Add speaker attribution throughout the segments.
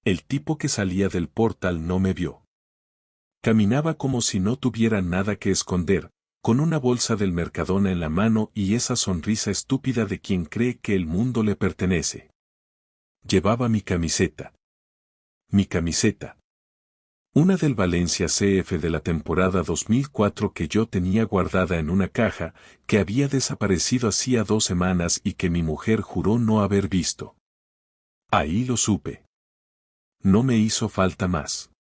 Speaker 1: El tipo que salía del portal no me vio. Caminaba como si no tuviera nada que esconder, con una bolsa del Mercadona en la mano y esa sonrisa estúpida de quien cree que el mundo le pertenece. Llevaba mi camiseta. Mi camiseta. Una del Valencia CF de la temporada 2004 que yo tenía guardada en una caja, que había desaparecido hacía 2 semanas y que mi mujer juró no haber visto. Ahí lo supe. No me hizo falta más.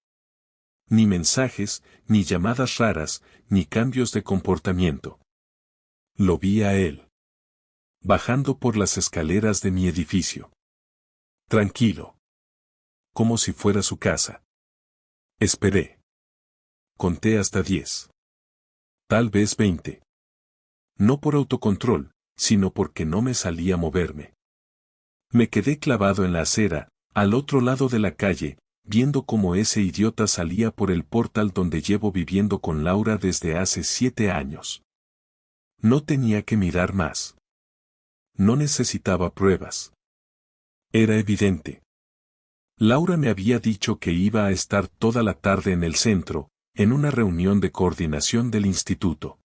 Speaker 1: Ni mensajes, ni llamadas raras, ni cambios de comportamiento. Lo vi a él. Bajando por las escaleras de mi edificio. Tranquilo. Como si fuera su casa. Esperé. Conté hasta 10. Tal vez 20. No por autocontrol, sino porque no me salía moverme. Me quedé clavado en la acera, al otro lado de la calle, viendo cómo ese idiota salía por el portal donde llevo viviendo con Laura desde hace 7 años. No tenía que mirar más. No necesitaba pruebas. Era evidente. Laura me había dicho que iba a estar toda la tarde en el centro, en una reunión de coordinación del instituto.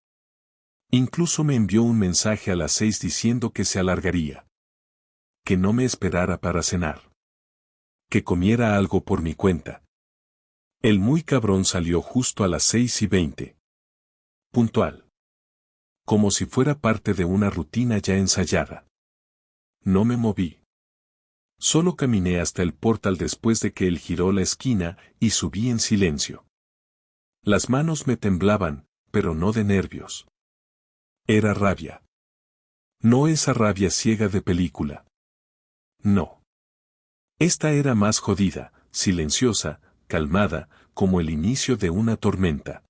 Speaker 1: Incluso me envió un mensaje a las 6 diciendo que se alargaría. Que no me esperara para cenar. Que comiera algo por mi cuenta. El muy cabrón salió justo a las 6:20. Puntual. Como si fuera parte de una rutina ya ensayada. No me moví. Solo caminé hasta el portal después de que él giró la esquina y subí en silencio. Las manos me temblaban, pero no de nervios. Era rabia. No esa rabia ciega de película. No. Esta era más jodida, silenciosa, calmada, como el inicio de una tormenta.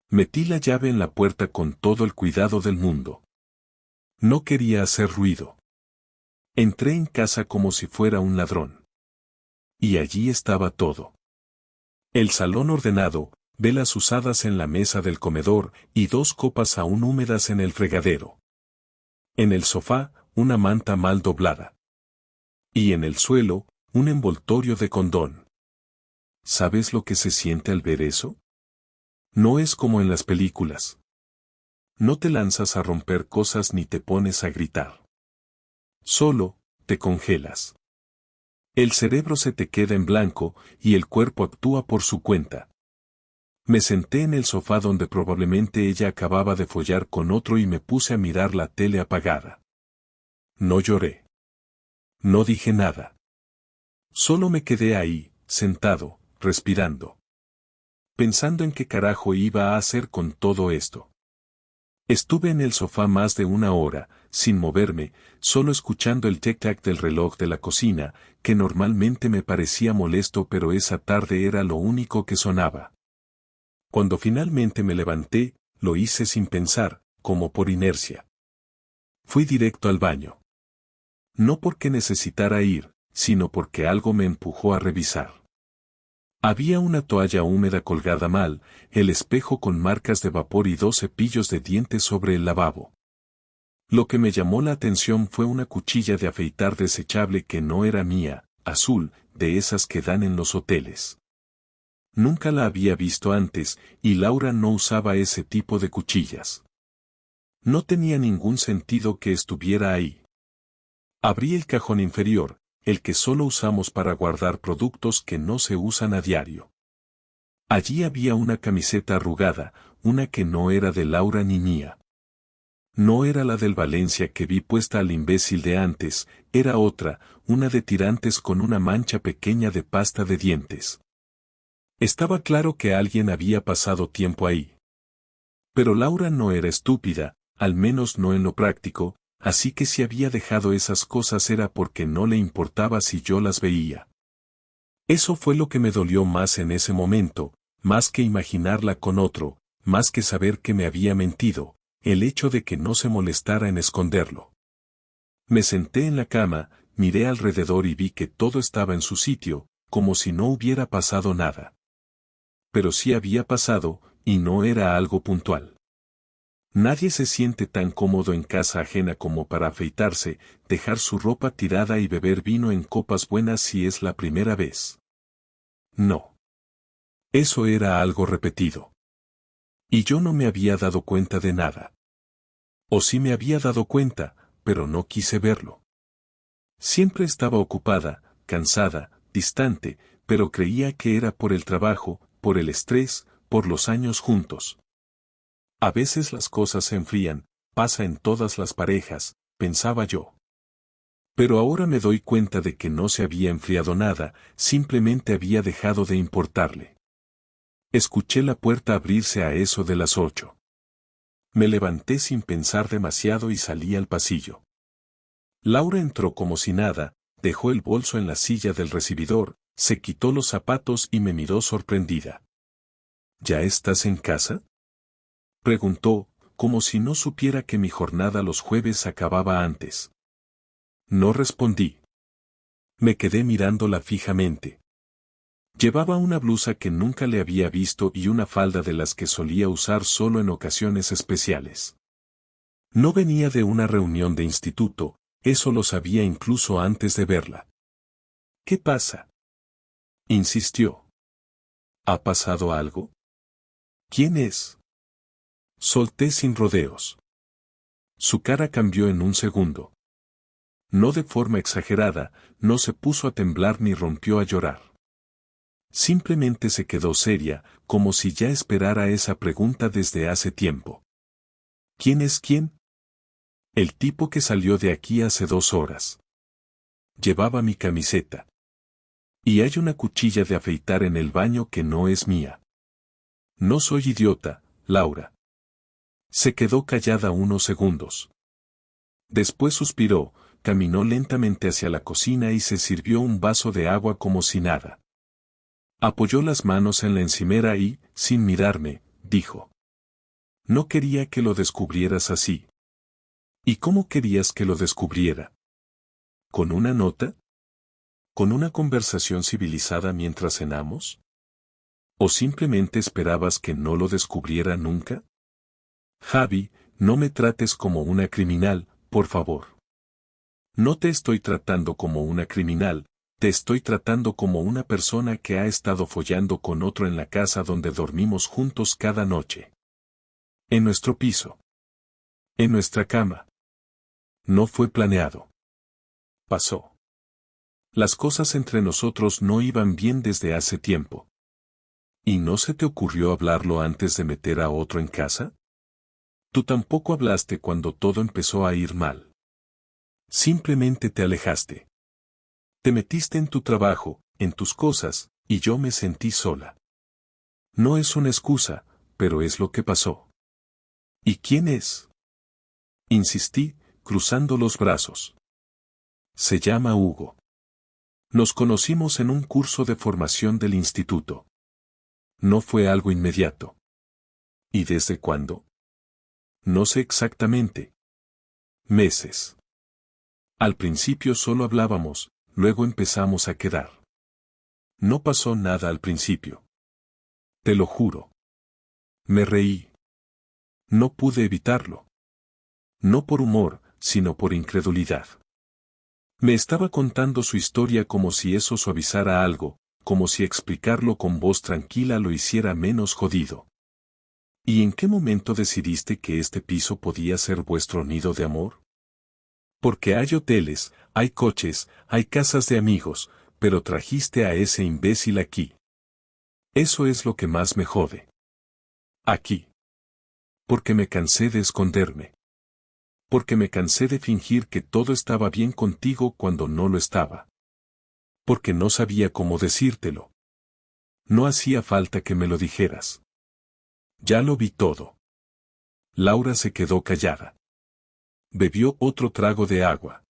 Speaker 1: Metí la llave en la puerta con todo el cuidado del mundo. No quería hacer ruido. Entré en casa como si fuera un ladrón. Y allí estaba todo. El salón ordenado, velas usadas en la mesa del comedor y 2 copas aún húmedas en el fregadero. En el sofá, una manta mal doblada. Y en el suelo, un envoltorio de condón. ¿Sabes lo que se siente al ver eso? No es como en las películas. No te lanzas a romper cosas ni te pones a gritar. Solo, te congelas. El cerebro se te queda en blanco y el cuerpo actúa por su cuenta. Me senté en el sofá donde probablemente ella acababa de follar con otro y me puse a mirar la tele apagada. No lloré. No dije nada. Solo me quedé ahí, sentado, respirando. Pensando en qué carajo iba a hacer con todo esto. Estuve en el sofá más de 1 hora, sin moverme, solo escuchando el tic-tac del reloj de la cocina, que normalmente me parecía molesto pero esa tarde era lo único que sonaba. Cuando finalmente me levanté, lo hice sin pensar, como por inercia. Fui directo al baño. No porque necesitara ir, sino porque algo me empujó a revisar. Había una toalla húmeda colgada mal, el espejo con marcas de vapor y 2 cepillos de dientes sobre el lavabo. Lo que me llamó la atención fue una cuchilla de afeitar desechable que no era mía, azul, de esas que dan en los hoteles. Nunca la había visto antes, y Laura no usaba ese tipo de cuchillas. No tenía ningún sentido que estuviera ahí. Abrí el cajón inferior, el que solo usamos para guardar productos que no se usan a diario. Allí había una camiseta arrugada, una que no era de Laura ni mía. No era la del Valencia que vi puesta al imbécil de antes, era otra, una de tirantes con una mancha pequeña de pasta de dientes. Estaba claro que alguien había pasado tiempo ahí. Pero Laura no era estúpida, al menos no en lo práctico, así que si había dejado esas cosas era porque no le importaba si yo las veía. Eso fue lo que me dolió más en ese momento, más que imaginarla con otro, más que saber que me había mentido, el hecho de que no se molestara en esconderlo. Me senté en la cama, miré alrededor y vi que todo estaba en su sitio, como si no hubiera pasado nada. Pero sí había pasado, y no era algo puntual. Nadie se siente tan cómodo en casa ajena como para afeitarse, dejar su ropa tirada y beber vino en copas buenas si es la primera vez. No. Eso era algo repetido. Y yo no me había dado cuenta de nada. O sí me había dado cuenta, pero no quise verlo. Siempre estaba ocupada, cansada, distante, pero creía que era por el trabajo, por el estrés, por los años juntos. A veces las cosas se enfrían, pasa en todas las parejas, pensaba yo. Pero ahora me doy cuenta de que no se había enfriado nada, simplemente había dejado de importarle. Escuché la puerta abrirse a eso de las 8. Me levanté sin pensar demasiado y salí al pasillo. Laura entró como si nada, dejó el bolso en la silla del recibidor, se quitó los zapatos y me miró sorprendida. ¿Ya estás en casa?, preguntó, como si no supiera que mi jornada los jueves acababa antes. No respondí. Me quedé mirándola fijamente. Llevaba una blusa que nunca le había visto y una falda de las que solía usar solo en ocasiones especiales. No venía de una reunión de instituto, eso lo sabía incluso antes de verla. ¿Qué pasa?, insistió. ¿Ha pasado algo? ¿Quién es? Solté sin rodeos. Su cara cambió en un segundo. No de forma exagerada, no se puso a temblar ni rompió a llorar. Simplemente se quedó seria, como si ya esperara esa pregunta desde hace tiempo. ¿Quién es quién? El tipo que salió de aquí hace 2 horas. Llevaba mi camiseta. Y hay una cuchilla de afeitar en el baño que no es mía. No soy idiota, Laura. Se quedó callada unos segundos. Después suspiró, caminó lentamente hacia la cocina y se sirvió un vaso de agua como si nada. Apoyó las manos en la encimera y, sin mirarme, dijo: No quería que lo descubrieras así. ¿Y cómo querías que lo descubriera? ¿Con una nota? ¿Con una conversación civilizada mientras cenamos? ¿O simplemente esperabas que no lo descubriera nunca? Javi, no me trates como una criminal, por favor. No te estoy tratando como una criminal, te estoy tratando como una persona que ha estado follando con otro en la casa donde dormimos juntos cada noche. En nuestro piso. En nuestra cama. No fue planeado. Pasó. Las cosas entre nosotros no iban bien desde hace tiempo. ¿Y no se te ocurrió hablarlo antes de meter a otro en casa? Tú tampoco hablaste cuando todo empezó a ir mal. Simplemente te alejaste. Te metiste en tu trabajo, en tus cosas, y yo me sentí sola. No es una excusa, pero es lo que pasó. ¿Y quién es? Insistí, cruzando los brazos. Se llama Hugo. Nos conocimos en un curso de formación del instituto. No fue algo inmediato. ¿Y desde cuándo? No sé exactamente. Meses. Al principio solo hablábamos, luego empezamos a quedar. No pasó nada al principio. Te lo juro. Me reí. No pude evitarlo. No por humor, sino por incredulidad. Me estaba contando su historia como si eso suavizara algo, como si explicarlo con voz tranquila lo hiciera menos jodido. ¿Y en qué momento decidiste que este piso podía ser vuestro nido de amor? Porque hay hoteles, hay coches, hay casas de amigos, pero trajiste a ese imbécil aquí. Eso es lo que más me jode. Aquí. Porque me cansé de esconderme. Porque me cansé de fingir que todo estaba bien contigo cuando no lo estaba. Porque no sabía cómo decírtelo. No hacía falta que me lo dijeras. Ya lo vi todo. Laura se quedó callada. Bebió otro trago de agua.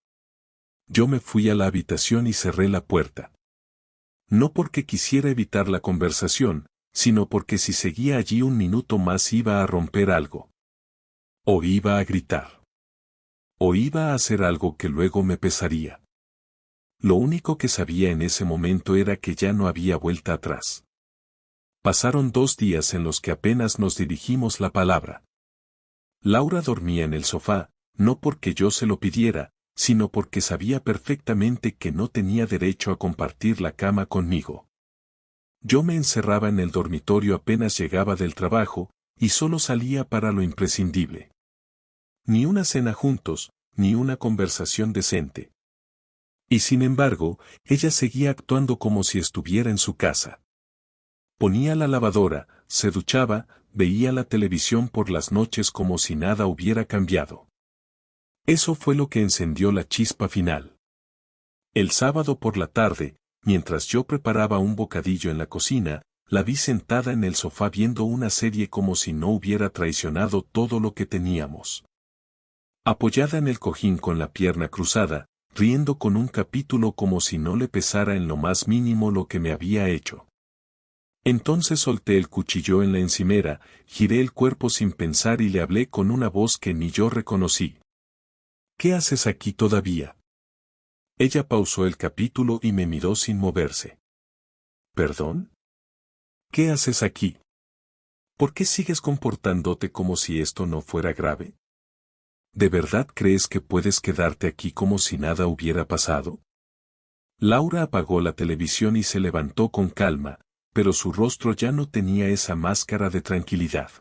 Speaker 1: Yo me fui a la habitación y cerré la puerta. No porque quisiera evitar la conversación, sino porque si seguía allí un minuto más iba a romper algo. O iba a gritar. O iba a hacer algo que luego me pesaría. Lo único que sabía en ese momento era que ya no había vuelta atrás. Pasaron 2 días en los que apenas nos dirigimos la palabra. Laura dormía en el sofá, no porque yo se lo pidiera, sino porque sabía perfectamente que no tenía derecho a compartir la cama conmigo. Yo me encerraba en el dormitorio apenas llegaba del trabajo, y solo salía para lo imprescindible. Ni una cena juntos, ni una conversación decente. Y sin embargo, ella seguía actuando como si estuviera en su casa. Ponía la lavadora, se duchaba, veía la televisión por las noches como si nada hubiera cambiado. Eso fue lo que encendió la chispa final. El sábado por la tarde, mientras yo preparaba un bocadillo en la cocina, la vi sentada en el sofá viendo una serie como si no hubiera traicionado todo lo que teníamos. Apoyada en el cojín con la pierna cruzada, riendo con un capítulo como si no le pesara en lo más mínimo lo que me había hecho. Entonces solté el cuchillo en la encimera, giré el cuerpo sin pensar y le hablé con una voz que ni yo reconocí. ¿Qué haces aquí todavía? Ella pausó el capítulo y me miró sin moverse. ¿Perdón? ¿Qué haces aquí? ¿Por qué sigues comportándote como si esto no fuera grave? ¿De verdad crees que puedes quedarte aquí como si nada hubiera pasado? Laura apagó la televisión y se levantó con calma, pero su rostro ya no tenía esa máscara de tranquilidad.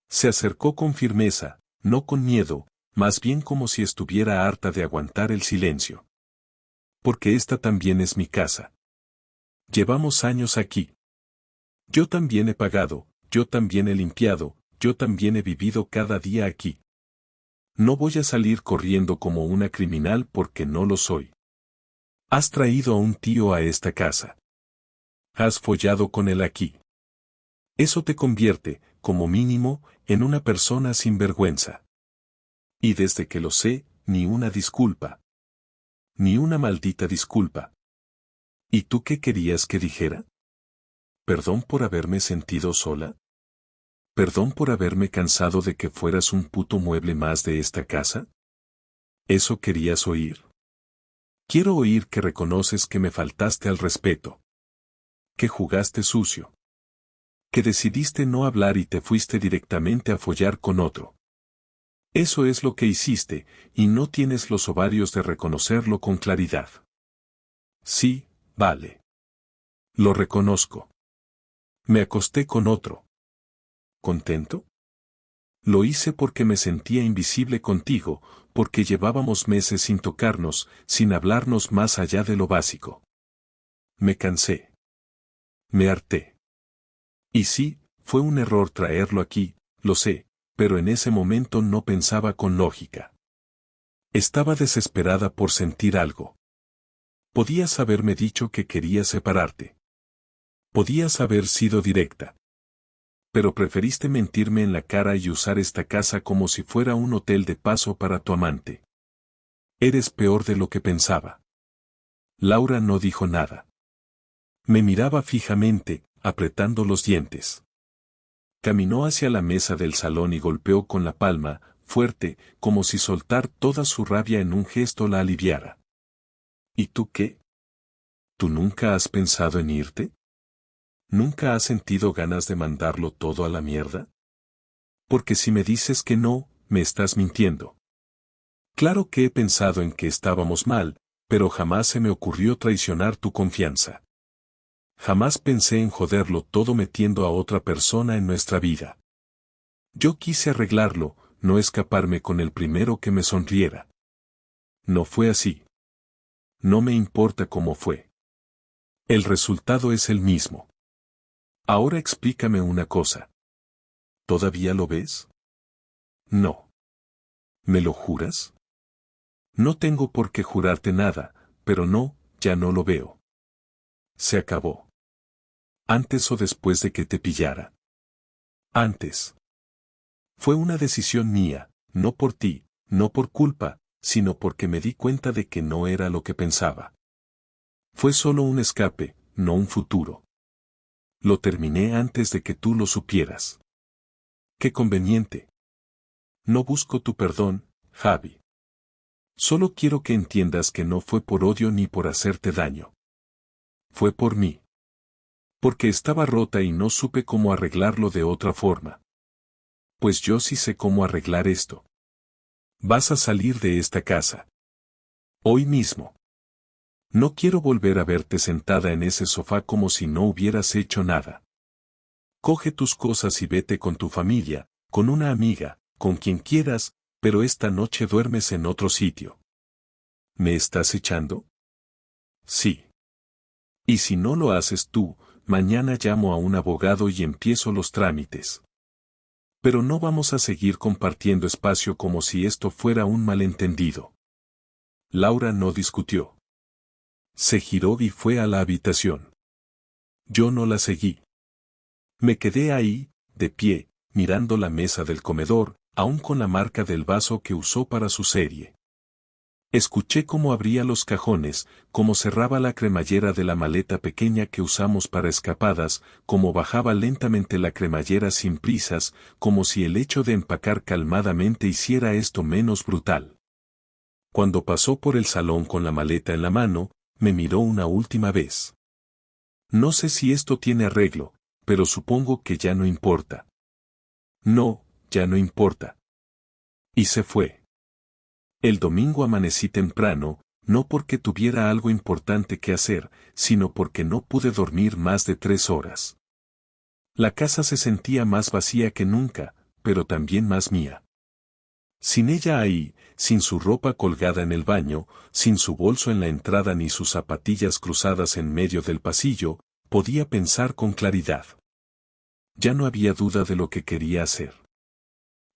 Speaker 1: Se acercó con firmeza, no con miedo, más bien como si estuviera harta de aguantar el silencio. Porque esta también es mi casa. Llevamos años aquí. Yo también he pagado, yo también he limpiado, yo también he vivido cada día aquí. No voy a salir corriendo como una criminal porque no lo soy. Has traído a un tío a esta casa. Has follado con él aquí. Eso te convierte, como mínimo, en una persona sin vergüenza. Y desde que lo sé, ni una disculpa. Ni una maldita disculpa. ¿Y tú qué querías que dijera? ¿Perdón por haberme sentido sola? ¿Perdón por haberme cansado de que fueras un puto mueble más de esta casa? ¿Eso querías oír? Quiero oír que reconoces que me faltaste al respeto. Que jugaste sucio. Que decidiste no hablar y te fuiste directamente a follar con otro. Eso es lo que hiciste, y no tienes los ovarios de reconocerlo con claridad. Sí, vale. Lo reconozco. Me acosté con otro. ¿Contento? Lo hice porque me sentía invisible contigo, porque llevábamos meses sin tocarnos, sin hablarnos más allá de lo básico. Me cansé. Me harté. Y sí, fue un error traerlo aquí, lo sé, pero en ese momento no pensaba con lógica. Estaba desesperada por sentir algo. Podías haberme dicho que querías separarte. Podías haber sido directa. Pero preferiste mentirme en la cara y usar esta casa como si fuera un hotel de paso para tu amante. Eres peor de lo que pensaba. Laura no dijo nada. Me miraba fijamente, apretando los dientes. Caminó hacia la mesa del salón y golpeó con la palma, fuerte, como si soltar toda su rabia en un gesto la aliviara. ¿Y tú qué? ¿Tú nunca has pensado en irte? ¿Nunca has sentido ganas de mandarlo todo a la mierda? Porque si me dices que no, me estás mintiendo. Claro que he pensado en que estábamos mal, pero jamás se me ocurrió traicionar tu confianza. Jamás pensé en joderlo todo metiendo a otra persona en nuestra vida. Yo quise arreglarlo, no escaparme con el primero que me sonriera. No fue así. No me importa cómo fue. El resultado es el mismo. Ahora explícame una cosa. ¿Todavía lo ves? No. ¿Me lo juras? No tengo por qué jurarte nada, pero no, ya no lo veo. Se acabó. ¿Antes o después de que te pillara? Antes. Fue una decisión mía, no por ti, no por culpa, sino porque me di cuenta de que no era lo que pensaba. Fue solo un escape, no un futuro. Lo terminé antes de que tú lo supieras. Qué conveniente. No busco tu perdón, Javi. Solo quiero que entiendas que no fue por odio ni por hacerte daño. Fue por mí. Porque estaba rota y no supe cómo arreglarlo de otra forma. pues yo sí sé cómo arreglar esto. Vas a salir de esta casa. Hoy mismo. No quiero volver a verte sentada en ese sofá como si no hubieras hecho nada. Coge tus cosas y vete con tu familia, con una amiga, con quien quieras, pero esta noche duermes en otro sitio. ¿Me estás echando? Sí. Y si no lo haces tú, mañana llamo a un abogado y empiezo los trámites. Pero no vamos a seguir compartiendo espacio como si esto fuera un malentendido. Laura no discutió. Se giró y fue a la habitación. Yo no la seguí. Me quedé ahí, de pie, mirando la mesa del comedor, aún con la marca del vaso que usó para su serie. Escuché cómo abría los cajones, cómo cerraba la cremallera de la maleta pequeña que usamos para escapadas, cómo bajaba lentamente la cremallera sin prisas, como si el hecho de empacar calmadamente hiciera esto menos brutal. Cuando pasó por el salón con la maleta en la mano, me miró una última vez. No sé si esto tiene arreglo, pero supongo que ya no importa. No, ya no importa. Y se fue. El domingo amanecí temprano, no porque tuviera algo importante que hacer, sino porque no pude dormir más de 3 horas. La casa se sentía más vacía que nunca, pero también más mía. Sin ella ahí, sin su ropa colgada en el baño, sin su bolso en la entrada ni sus zapatillas cruzadas en medio del pasillo, podía pensar con claridad. Ya no había duda de lo que quería hacer.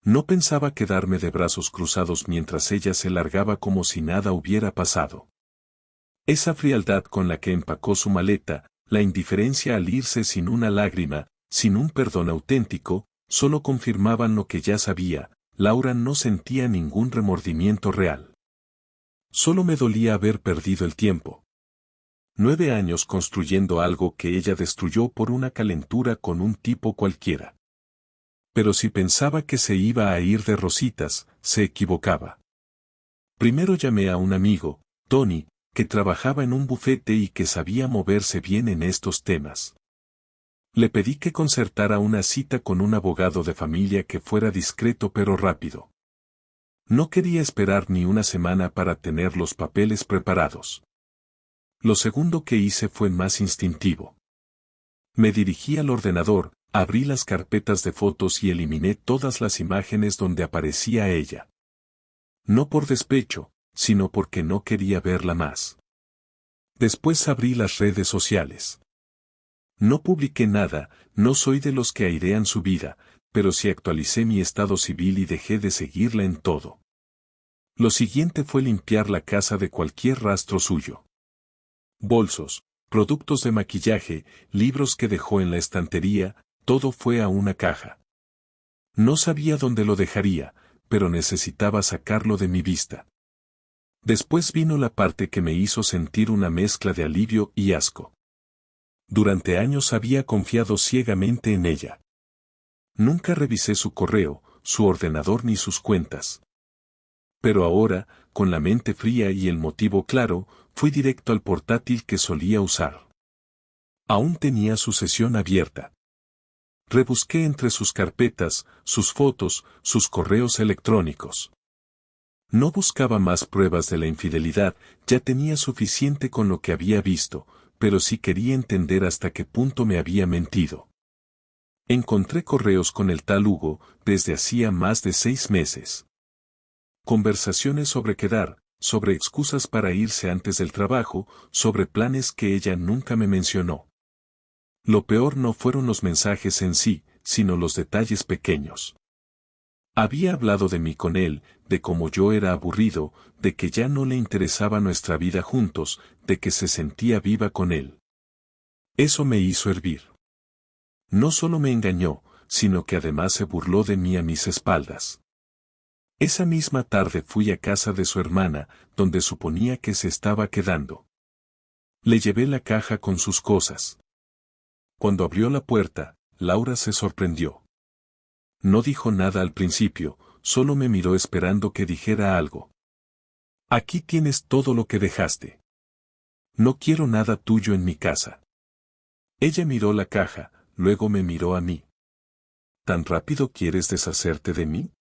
Speaker 1: No pensaba quedarme de brazos cruzados mientras ella se largaba como si nada hubiera pasado. Esa frialdad con la que empacó su maleta, la indiferencia al irse sin una lágrima, sin un perdón auténtico, solo confirmaban lo que ya sabía. Laura no sentía ningún remordimiento real. Solo me dolía haber perdido el tiempo. 9 años construyendo algo que ella destruyó por una calentura con un tipo cualquiera. Pero si pensaba que se iba a ir de rositas, se equivocaba. Primero llamé a un amigo, Tony, que trabajaba en un bufete y que sabía moverse bien en estos temas. Le pedí que concertara una cita con un abogado de familia que fuera discreto pero rápido. No quería esperar ni una semana para tener los papeles preparados. Lo segundo que hice fue más instintivo. Me dirigí al ordenador, abrí las carpetas de fotos y eliminé todas las imágenes donde aparecía ella. No por despecho, sino porque no quería verla más. Después abrí las redes sociales. No publiqué nada, no soy de los que airean su vida, pero sí actualicé mi estado civil y dejé de seguirla en todo. Lo siguiente fue limpiar la casa de cualquier rastro suyo. Bolsos, productos de maquillaje, libros que dejó en la estantería, todo fue a una caja. No sabía dónde lo dejaría, pero necesitaba sacarlo de mi vista. Después vino la parte que me hizo sentir una mezcla de alivio y asco. Durante años había confiado ciegamente en ella. Nunca revisé su correo, su ordenador ni sus cuentas. Pero ahora, con la mente fría y el motivo claro, fui directo al portátil que solía usar. Aún tenía su sesión abierta. Rebusqué entre sus carpetas, sus fotos, sus correos electrónicos. No buscaba más pruebas de la infidelidad, ya tenía suficiente con lo que había visto, pero sí quería entender hasta qué punto me había mentido. Encontré correos con el tal Hugo, desde hacía más de 6 meses. Conversaciones sobre quedar, sobre excusas para irse antes del trabajo, sobre planes que ella nunca me mencionó. Lo peor no fueron los mensajes en sí, sino los detalles pequeños. Había hablado de mí con él, de cómo yo era aburrido, de que ya no le interesaba nuestra vida juntos, de que se sentía viva con él. Eso me hizo hervir. No solo me engañó, sino que además se burló de mí a mis espaldas. Esa misma tarde fui a casa de su hermana, donde suponía que se estaba quedando. Le llevé la caja con sus cosas. Cuando abrió la puerta, Laura se sorprendió. No dijo nada al principio, solo me miró esperando que dijera algo. Aquí tienes todo lo que dejaste. No quiero nada tuyo en mi casa. Ella miró la caja, luego me miró a mí. ¿Tan rápido quieres deshacerte de mí?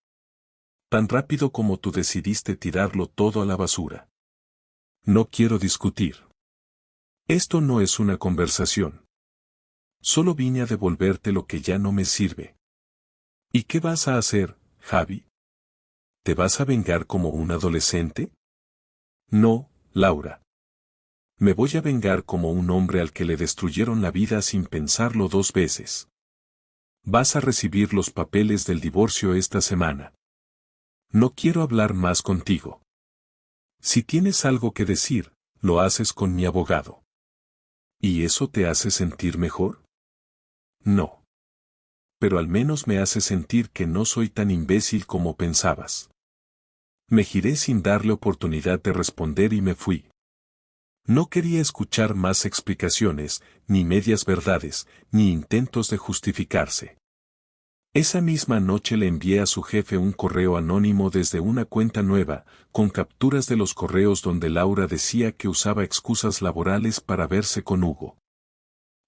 Speaker 1: Tan rápido como tú decidiste tirarlo todo a la basura. No quiero discutir. Esto no es una conversación. Solo vine a devolverte lo que ya no me sirve. ¿Y qué vas a hacer, Javi? ¿Te vas a vengar como un adolescente? No, Laura. Me voy a vengar como un hombre al que le destruyeron la vida sin pensarlo 2 veces. Vas a recibir los papeles del divorcio esta semana. No quiero hablar más contigo. Si tienes algo que decir, lo haces con mi abogado. ¿Y eso te hace sentir mejor? No. Pero al menos me hace sentir que no soy tan imbécil como pensabas. Me giré sin darle oportunidad de responder y me fui. No quería escuchar más explicaciones, ni medias verdades, ni intentos de justificarse. Esa misma noche le envié a su jefe un correo anónimo desde una cuenta nueva, con capturas de los correos donde Laura decía que usaba excusas laborales para verse con Hugo.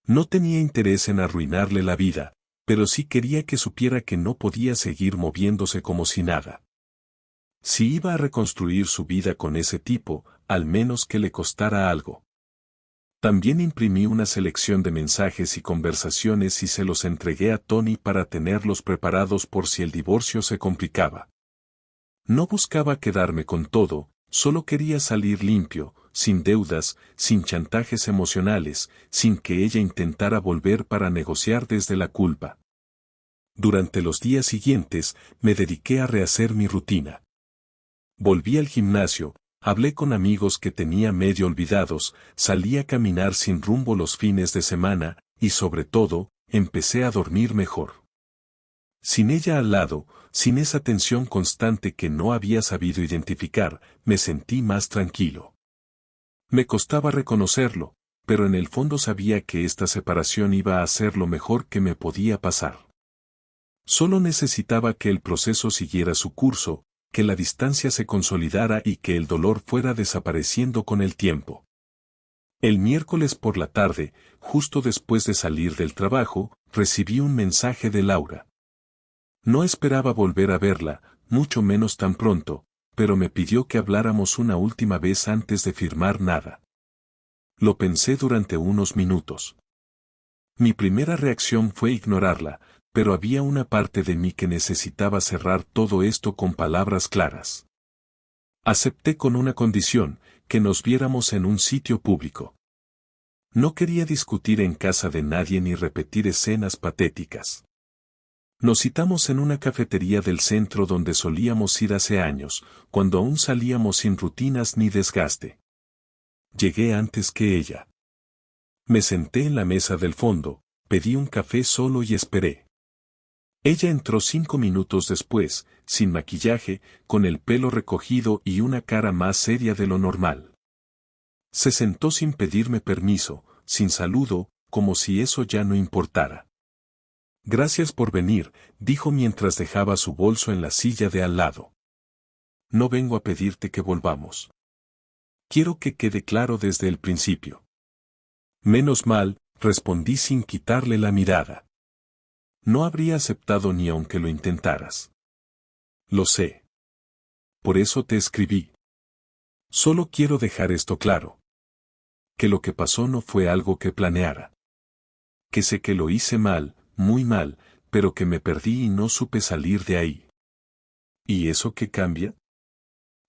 Speaker 1: No tenía interés en arruinarle la vida, pero sí quería que supiera que no podía seguir moviéndose como si nada. Si iba a reconstruir su vida con ese tipo, al menos que le costara algo. También imprimí una selección de mensajes y conversaciones y se los entregué a Tony para tenerlos preparados por si el divorcio se complicaba. No buscaba quedarme con todo, solo quería salir limpio, sin deudas, sin chantajes emocionales, sin que ella intentara volver para negociar desde la culpa. Durante los días siguientes, me dediqué a rehacer mi rutina. Volví al gimnasio, hablé con amigos que tenía medio olvidados, salí a caminar sin rumbo los fines de semana, y sobre todo, empecé a dormir mejor. Sin ella al lado, sin esa tensión constante que no había sabido identificar, me sentí más tranquilo. Me costaba reconocerlo, pero en el fondo sabía que esta separación iba a ser lo mejor que me podía pasar. Solo necesitaba que el proceso siguiera su curso, que la distancia se consolidara y que el dolor fuera desapareciendo con el tiempo. El miércoles por la tarde, justo después de salir del trabajo, recibí un mensaje de Laura. No esperaba volver a verla, mucho menos tan pronto, pero me pidió que habláramos una última vez antes de firmar nada. Lo pensé durante unos minutos. Mi primera reacción fue ignorarla, pero había una parte de mí que necesitaba cerrar todo esto con palabras claras. Acepté con una condición, que nos viéramos en un sitio público. No quería discutir en casa de nadie ni repetir escenas patéticas. Nos citamos en una cafetería del centro donde solíamos ir hace años, cuando aún salíamos sin rutinas ni desgaste. Llegué antes que ella. Me senté en la mesa del fondo, pedí un café solo y esperé. Ella entró 5 minutos después, sin maquillaje, con el pelo recogido y una cara más seria de lo normal. Se sentó sin pedirme permiso, sin saludo, como si eso ya no importara. Gracias por venir, dijo mientras dejaba su bolso en la silla de al lado. No vengo a pedirte que volvamos. Quiero que quede claro desde el principio. Menos mal, respondí sin quitarle la mirada. No habría aceptado ni aunque lo intentaras. Lo sé. Por eso te escribí. Solo quiero dejar esto claro. Que lo que pasó no fue algo que planeara. Que sé que lo hice mal, muy mal, pero que me perdí y no supe salir de ahí. ¿Y eso qué cambia?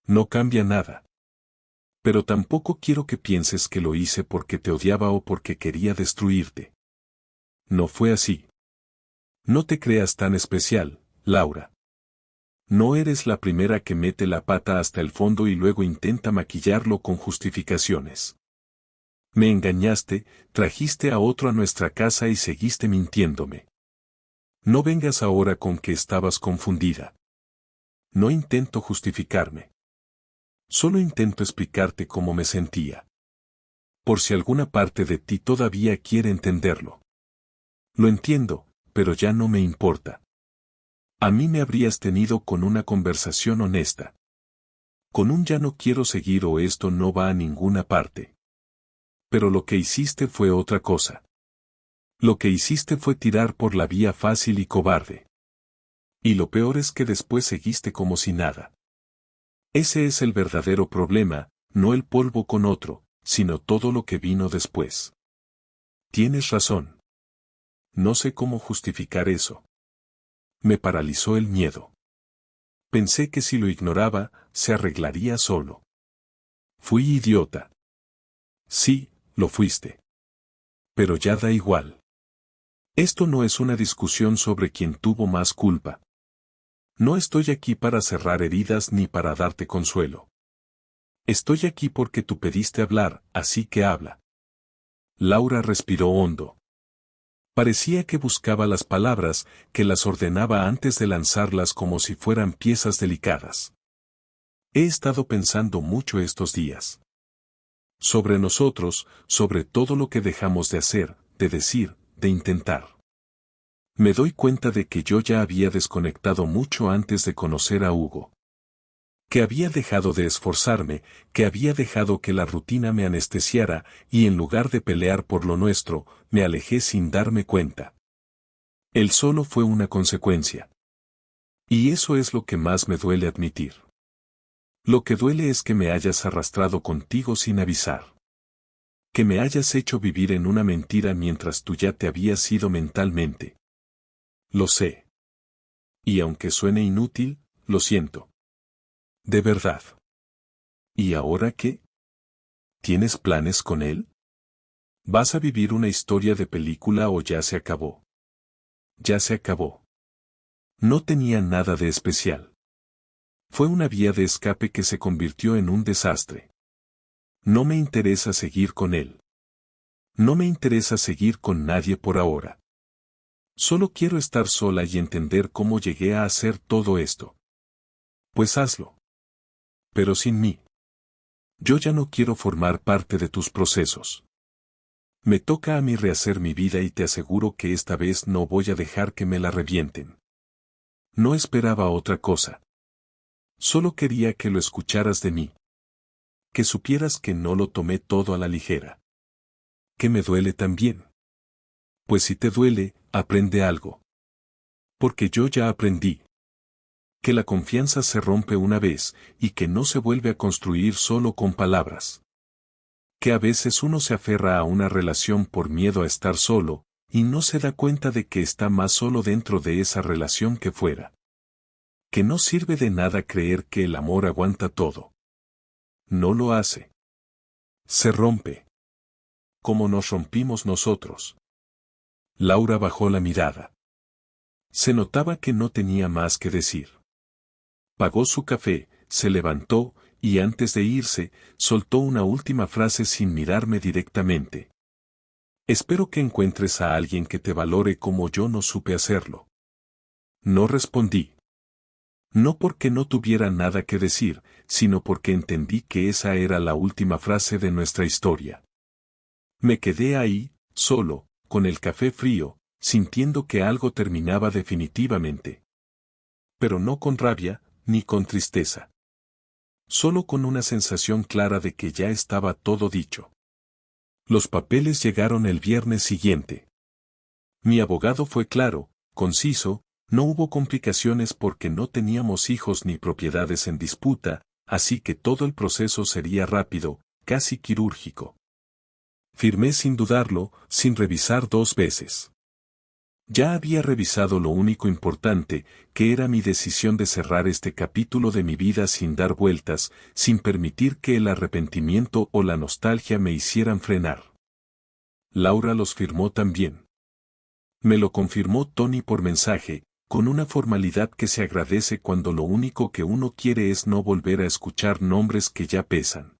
Speaker 1: No cambia nada. Pero tampoco quiero que pienses que lo hice porque te odiaba o porque quería destruirte. No fue así. No te creas tan especial, Laura. No eres la primera que mete la pata hasta el fondo y luego intenta maquillarlo con justificaciones. Me engañaste, trajiste a otro a nuestra casa y seguiste mintiéndome. No vengas ahora con que estabas confundida. No intento justificarme. Solo intento explicarte cómo me sentía. Por si alguna parte de ti todavía quiere entenderlo. Lo entiendo, pero ya no me importa. A mí me habrías tenido con una conversación honesta. Con un ya no quiero seguir o esto no va a ninguna parte. Pero lo que hiciste fue otra cosa. Lo que hiciste fue tirar por la vía fácil y cobarde. Y lo peor es que después seguiste como si nada. Ese es el verdadero problema, no el polvo con otro, sino todo lo que vino después. Tienes razón. No sé cómo justificar eso. Me paralizó el miedo. Pensé que si lo ignoraba, se arreglaría solo. Fui idiota. Sí, lo fuiste. Pero ya da igual. Esto no es una discusión sobre quién tuvo más culpa. No estoy aquí para cerrar heridas ni para darte consuelo. Estoy aquí porque tú pediste hablar, así que habla. Laura respiró hondo. Parecía que buscaba las palabras, que las ordenaba antes de lanzarlas como si fueran piezas delicadas. He estado pensando mucho estos días. Sobre nosotros, sobre todo lo que dejamos de hacer, de decir, de intentar. Me doy cuenta de que yo ya había desconectado mucho antes de conocer a Hugo. Que había dejado de esforzarme, que había dejado que la rutina me anestesiara, y en lugar de pelear por lo nuestro, me alejé sin darme cuenta. Él solo fue una consecuencia. Y eso es lo que más me duele admitir. Lo que duele es que me hayas arrastrado contigo sin avisar. Que me hayas hecho vivir en una mentira mientras tú ya te habías ido mentalmente. Lo sé. Y aunque suene inútil, lo siento. De verdad. ¿Y ahora qué? ¿Tienes planes con él? ¿Vas a vivir una historia de película o ya se acabó? Ya se acabó. No tenía nada de especial. Fue una vía de escape que se convirtió en un desastre. No me interesa seguir con él. No me interesa seguir con nadie por ahora. Solo quiero estar sola y entender cómo llegué a hacer todo esto. Pues hazlo. Pero sin mí. Yo ya no quiero formar parte de tus procesos. Me toca a mí rehacer mi vida y te aseguro que esta vez no voy a dejar que me la revienten. No esperaba otra cosa. Solo quería que lo escucharas de mí. Que supieras que no lo tomé todo a la ligera. Que me duele también. Pues si te duele, aprende algo. Porque yo ya aprendí. Que la confianza se rompe una vez, y que no se vuelve a construir solo con palabras. Que a veces uno se aferra a una relación por miedo a estar solo, y no se da cuenta de que está más solo dentro de esa relación que fuera. Que no sirve de nada creer que el amor aguanta todo. No lo hace. Se rompe. Como nos rompimos nosotros. Laura bajó la mirada. Se notaba que no tenía más que decir. Pagó su café, se levantó, y antes de irse, soltó una última frase sin mirarme directamente. Espero que encuentres a alguien que te valore como yo no supe hacerlo. No respondí. No porque no tuviera nada que decir, sino porque entendí que esa era la última frase de nuestra historia. Me quedé ahí, solo, con el café frío, sintiendo que algo terminaba definitivamente. Pero no con rabia, ni con tristeza. Solo con una sensación clara de que ya estaba todo dicho. Los papeles llegaron el viernes siguiente. Mi abogado fue claro, conciso, no hubo complicaciones porque no teníamos hijos ni propiedades en disputa, así que todo el proceso sería rápido, casi quirúrgico. Firmé sin dudarlo, sin revisar dos veces. Ya había revisado lo único importante, que era mi decisión de cerrar este capítulo de mi vida sin dar vueltas, sin permitir que el arrepentimiento o la nostalgia me hicieran frenar. Laura los firmó también. Me lo confirmó Tony por mensaje, con una formalidad que se agradece cuando lo único que uno quiere es no volver a escuchar nombres que ya pesan.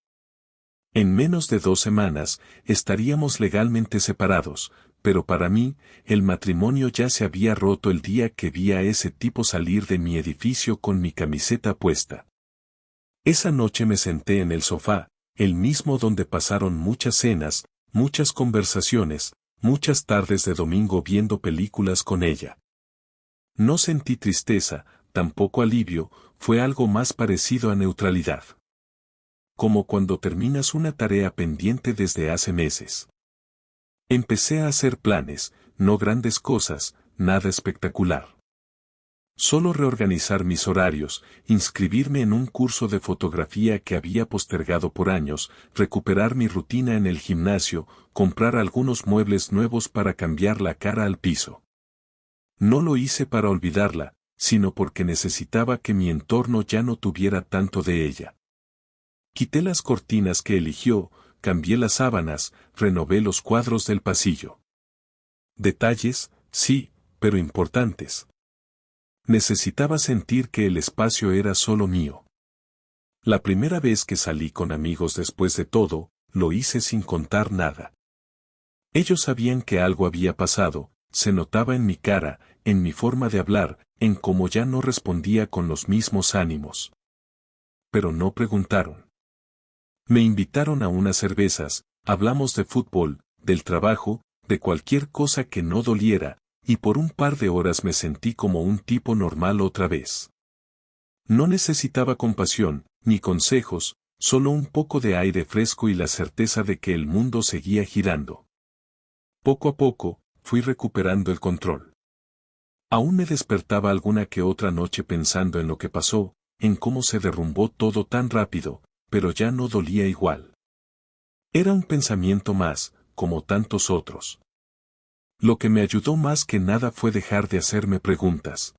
Speaker 1: En menos de 2 semanas, estaríamos legalmente separados, pero para mí, el matrimonio ya se había roto el día que vi a ese tipo salir de mi edificio con mi camiseta puesta. Esa noche me senté en el sofá, el mismo donde pasaron muchas cenas, muchas conversaciones, muchas tardes de domingo viendo películas con ella. No sentí tristeza, tampoco alivio, fue algo más parecido a neutralidad. Como cuando terminas una tarea pendiente desde hace meses. Empecé a hacer planes, no grandes cosas, nada espectacular. Solo reorganizar mis horarios, inscribirme en un curso de fotografía que había postergado por años, recuperar mi rutina en el gimnasio, comprar algunos muebles nuevos para cambiar la cara al piso. No lo hice para olvidarla, sino porque necesitaba que mi entorno ya no tuviera tanto de ella. Quité las cortinas que eligió, cambié las sábanas, renové los cuadros del pasillo. Detalles, sí, pero importantes. Necesitaba sentir que el espacio era solo mío. La primera vez que salí con amigos después de todo, lo hice sin contar nada. Ellos sabían que algo había pasado, se notaba en mi cara, en mi forma de hablar, en cómo ya no respondía con los mismos ánimos. Pero no preguntaron. Me invitaron a unas cervezas, hablamos de fútbol, del trabajo, de cualquier cosa que no doliera, y por un par de horas me sentí como un tipo normal otra vez. No necesitaba compasión, ni consejos, solo un poco de aire fresco y la certeza de que el mundo seguía girando. Poco a poco, fui recuperando el control. Aún me despertaba alguna que otra noche pensando en lo que pasó, en cómo se derrumbó todo tan rápido, pero ya no dolía igual. Era un pensamiento más, como tantos otros. Lo que me ayudó más que nada fue dejar de hacerme preguntas.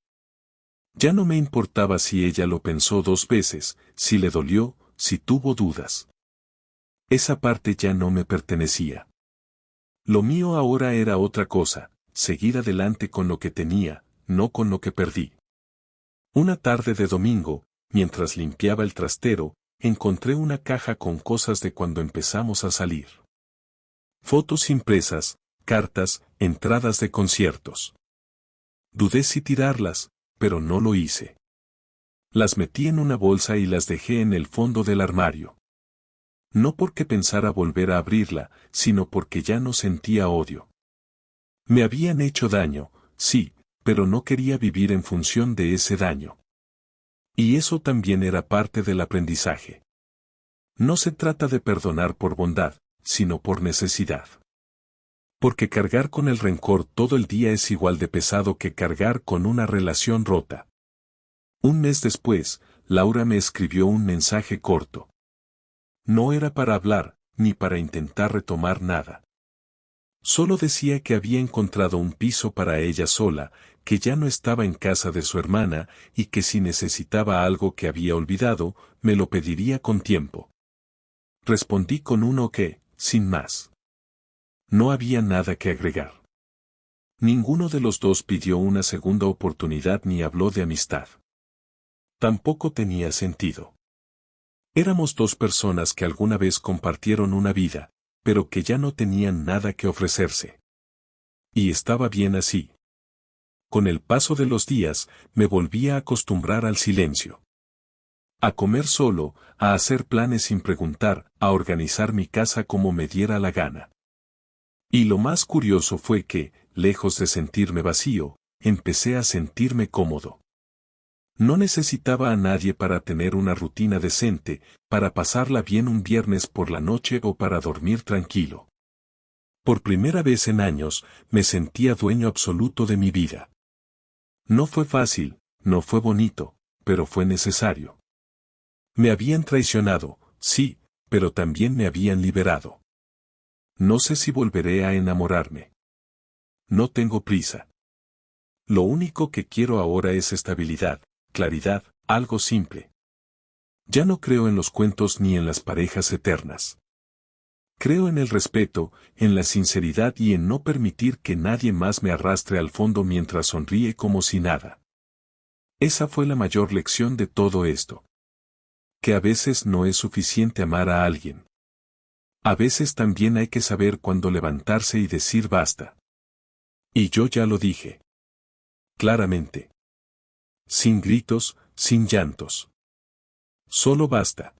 Speaker 1: Ya no me importaba si ella lo pensó 2 veces, si le dolió, si tuvo dudas. Esa parte ya no me pertenecía. Lo mío ahora era otra cosa, seguir adelante con lo que tenía, no con lo que perdí. Una tarde de domingo, mientras limpiaba el trastero, encontré una caja con cosas de cuando empezamos a salir. Fotos impresas, cartas, entradas de conciertos. Dudé si tirarlas, pero no lo hice. Las metí en una bolsa y las dejé en el fondo del armario. No porque pensara volver a abrirla, sino porque ya no sentía odio. Me habían hecho daño, sí, pero no quería vivir en función de ese daño. Y eso también era parte del aprendizaje. No se trata de perdonar por bondad, sino por necesidad. Porque cargar con el rencor todo el día es igual de pesado que cargar con una relación rota. Un mes después, Laura me escribió un mensaje corto. No era para hablar, ni para intentar retomar nada. Solo decía que había encontrado un piso para ella sola, que ya no estaba en casa de su hermana, y que si necesitaba algo que había olvidado, me lo pediría con tiempo. Respondí con un ok, sin más. No había nada que agregar. Ninguno de los dos pidió una segunda oportunidad ni habló de amistad. Tampoco tenía sentido. Éramos 2 personas que alguna vez compartieron una vida, pero que ya no tenían nada que ofrecerse. Y estaba bien así. Con el paso de los días, me volví a acostumbrar al silencio. A comer solo, a hacer planes sin preguntar, a organizar mi casa como me diera la gana. Y lo más curioso fue que, lejos de sentirme vacío, empecé a sentirme cómodo. No necesitaba a nadie para tener una rutina decente, para pasarla bien un viernes por la noche o para dormir tranquilo. Por primera vez en años, me sentía dueño absoluto de mi vida. No fue fácil, no fue bonito, pero fue necesario. Me habían traicionado, sí, pero también me habían liberado. No sé si volveré a enamorarme. No tengo prisa. Lo único que quiero ahora es estabilidad, claridad, algo simple. Ya no creo en los cuentos ni en las parejas eternas. Creo en el respeto, en la sinceridad y en no permitir que nadie más me arrastre al fondo mientras sonríe como si nada. Esa fue la mayor lección de todo esto. Que a veces no es suficiente amar a alguien. A veces también hay que saber cuándo levantarse y decir basta. Y yo ya lo dije. Claramente. Sin gritos, sin llantos. Solo basta.